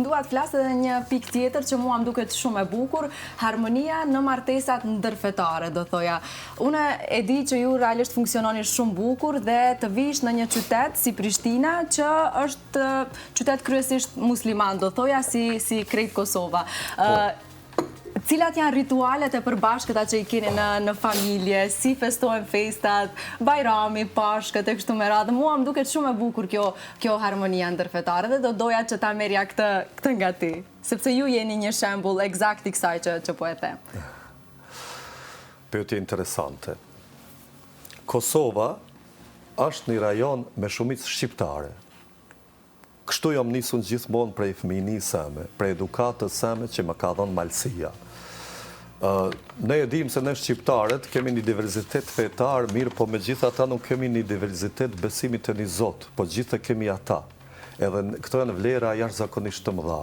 unë dua të flas edhe një pikë tjetër që mua më duket shumë e bukur, harmonia në martesat ndërfetare, do thoja. Unë e di që ju realisht funksiononi shumë bukur dhe të vish në një qytet si Prishtina, që është qytet kryesisht musliman, do thoja, si krejt Kosova. Cilat janë ritualet e përbashkëta që i keni në familje, si festojnë festat, Bajrami, Pashkët e kështu me radhë. Mua më duket shumë e bukur kjo harmonia ndërfetare dhe do doja që ta merja këtë nga ti, sepse ju jeni një shembull eksakt i kësaj që po e them. Pyetje interesante. Kosova është një rajon me shumicë shqiptare. Kështu jam nisun gjithmonë prej fëmijënisë same, prej edukatës same që më ka dhënë malësia. Ne e dim se ne shqiptarët kemi një diverzitet fetar, mirë, po me gjitha ata nuk kemi një diverzitet besimit të një Zot, po gjithë kemi ata. Edhe këto janë vlera jashtëzakonisht të mëdha.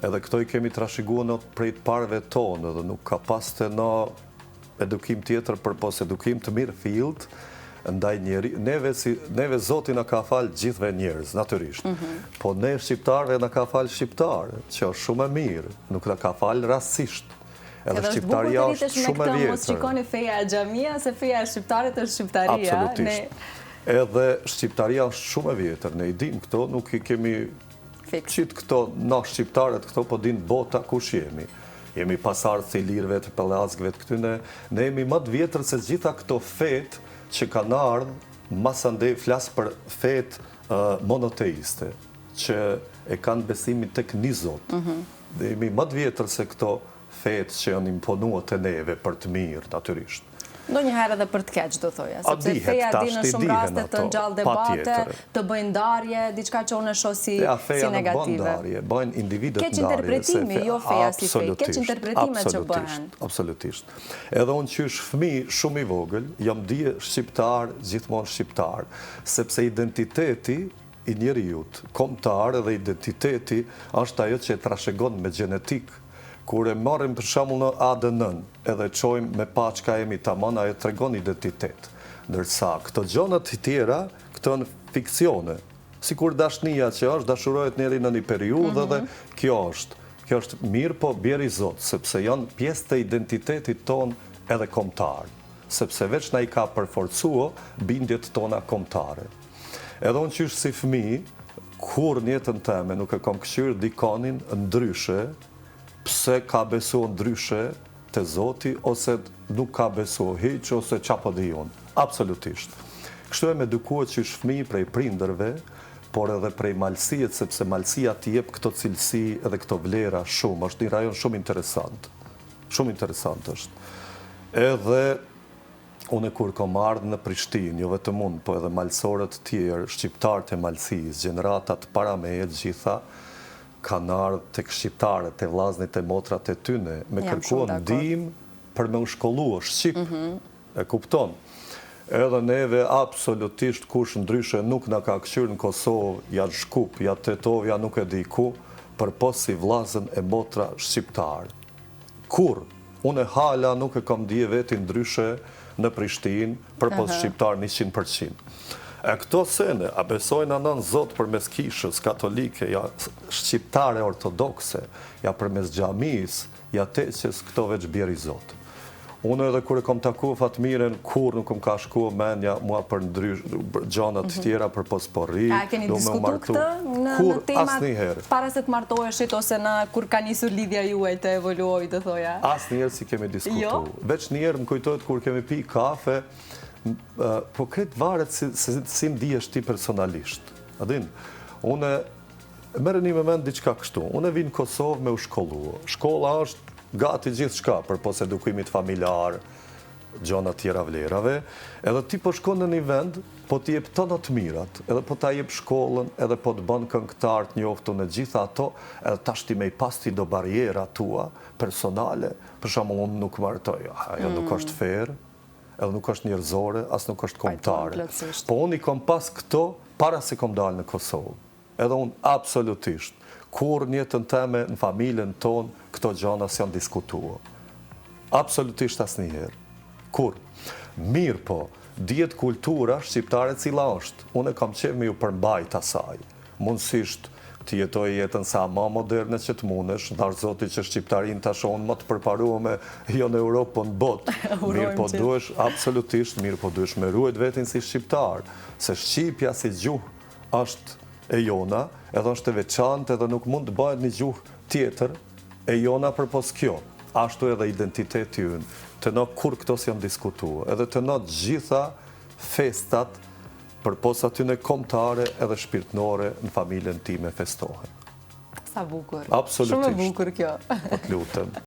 Edhe këto i kemi trashëguar në prej të parëve tonë, dhe nuk ka pas të në edukim tjetër përpos edukim të mirë fillt, ndaj njeri, neve Zoti na ka falë gjithve njerëz, natyrisht. Po ne shqiptarve na ka falë shqiptarë, që është shumë e mirë, nuk na ka falë rastësisht. Edhe shqiptaria është shumë e vjetër. Mos shikoni feja e xhamia, se feja e shqiptarit është shqiptaria. Absolutisht. Edhe shqiptaria është shumë e vjetër. Ne i dim këto, nuk i kemi qitë këto, na shqiptarët këto, po din bota kush jemi. Jemi pasardhë të ilirëve, të pellazgëve, të këtyne. Ne jemi më të vjetër se gjitha këto fetë që kanë ardhë, masandej flasë për fetë monoteiste, që e kanë besimin tek një Zot. Dhe jemi më të vjetër se këto fetë që janë imponuar të neve për të mirë, natyrisht. Ndonjëherë edhe për të keq, do thoja, sepse feja di në shumë raste të ngjall debate, të bëjnë ndarje, diçka që unë e shoh si negative. Feja nuk bën ndarje, bëjnë individët ndarje. Keq interpretimi, jo feja si fejë, keq interpretime që bëhen. Absolutisht. Edhe unë që është fëmijë shumë i vogël, jam dije shqiptar, gjithmonë shqiptar, sepse identiteti i njerëzit, kombëtar dhe identiteti është ajo që e trashëgon me gjenetik. Kur e marrim për shembull në ADN-n, edhe çojmë me pa çka jemi tamam, ajo tregon identitet. Ndërsa këto gjëra të tjera, këto janë fiksione. Sikur dashnia që është, dashurohet njëri në një periudhë dhe kjo është mirë, po bjeri Zot, sepse janë pjesë të identitetit ton edhe kombëtar, sepse veç na i ka përforcuar bindjet tona kombëtare. Edhe unë që si fëmijë, kur në jetën time nuk e kam këshyrë dikonin ndryshe, pse ka besu ndryshe të Zoti, ose nuk ka besu hiq, ose qa po di unë. Absolutisht. Kështu e me edukuar që është fëmijë prej prindërve, por edhe prej malësijet, sepse malësia t'i jep këto cilësi edhe këto vlera shumë. Është një rajon shumë interesant. Shumë interesant është. Edhe unë kur kom ardhë në Prishtinë, jo vetëm unë, po edhe malësorët tjerë, shqiptarët e malësisë, gjeneratat para meje, gjitha, kanë ardhë të shqiptarët, të vllaznit e motrat e tyne, me kërkuar ndihmë për me u shkollua shqip. E kupton? Edhe neve absolutisht kush ndryshe nuk na ka këshyrë në Kosovë, ja Shkup, ja Tetov, ja nuk e di ku, përpos si vllazën e motra shqiptarë. Kur? Unë hala nuk e kam dije vetin ndryshe në Prishtinë, përpos shqiptar 100%. E këto sene, a besojnë anon Zot përmes kishës katolike, ja shqiptare ortodokse, ja përmes xhamis, ja teqes, këto veç bjeri Zot. Unë edhe kur e kom taku Fatmiren, kur nuk ka shku menja mua për gjanat tjera për posporri, a keni diskutu këtë në temat para se të martoheshit, ose kur ka nisur lidhja juaj të evoluoj, të thoja? Asnjëherë si kemi diskutu. Veç njerë më kujtojtë kur kemi pi kafe, po kretë varet si ndihesh ti personalisht. Adin, unë merë një moment diçka kështu. Unë vinë në Kosovë me u shkollu. Shkolla është gati gjithë shka, përpos edukimit familjar, gjona tjera vlerave, edhe ti po shkon në një vend, po ti jep të të mirat, edhe po ta jep shkollën, edhe po të bën këngëtar të njoftu në gjitha ato, edhe tash ti me i pas ti do barjera tua personale, për shembull unë nuk martoj, ajo nuk është fair, edhe nuk është njerëzore, as nuk është kombëtare. Po unë i kom pas këto para se kom dalë në Kosovë. Edhe unë absolutisht, kur njëtën teme në familjen tonë, këto gjana s'janë diskutuar. Absolutisht asnjëherë. Kur? Mirë po, dihet kultura shqiptare cila është. Unë kam qenë me ju përmbajt asaj. Mundësisht të jetoj jetën sa ma moderne që të mundesh, ndarë zoti që shqiptarin të shonë më të përparume jo në Europë, po në botë. Mirë po duesh, absolutisht, mirë po duesh me ruajt vetin si shqiptar, se Shqipja si gjuhë është e jona, edhe është e veçantë edhe nuk mund të bëhet një gjuhë tjetër e jona përpos kjo. Ashtu edhe identiteti ynë, të në kur këto si janë diskutua, edhe të në gjitha festat përpos aty në kombëtare edhe shpirtnore në familjen time festohen. Sa bukur. Absolutisht. Shumë e bukur kjo. Po të lutem.